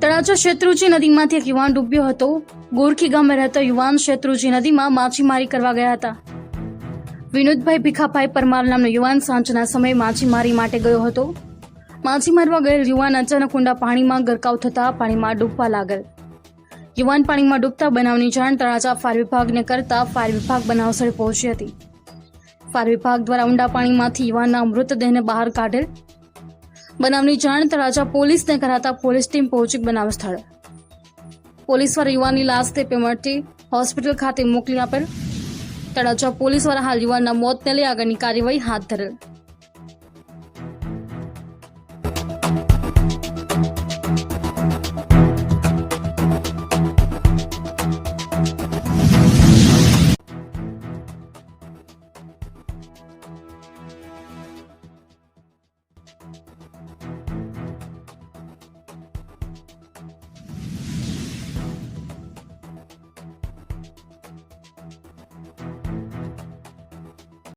તળાજા શેત્રુંજી નદીમાંથી એક યુવાન ડૂબ્યો હતો। ગોરખી ગામે રહેતો યુવાન શેત્રુંજી નદીમાં માછીમારી કરવા ગયા હતા। વિનોદભાઈ ભીખાભાઈ પરમાર નામનો યુવાન સાંજના સમયે માછીમારી માટે ગયો હતો। માછી મારવા ગયેલ યુવાન અચાનક ઊંડા પાણીમાં ગરકાવ થતા પાણીમાં ડૂબવા લાગેલ। યુવાન પાણીમાં ડૂબતા બનાવની જાણ તળાજા ફાયર વિભાગને કરતા ફાયર વિભાગ બનાવ સ્થળે પહોંચી હતી। ફાયર વિભાગ દ્વારા ઊંડા પાણીમાંથી યુવાનના મૃતદેહને બહાર કાઢેલ। બનાવની જાણ તળાજા પોલીસને કરાતા પોલીસ ટીમ પહોંચી બનાવ સ્થળે। પોલીસ દ્વારા યુવાનની લાશ તે માટે હોસ્પિટલ ખાતે મોકલી આપેલ। તળાજા પોલીસ દ્વારા હાલ યુવાનના મોતને લઈ આગળની કાર્યવાહી હાથ ધરેલ।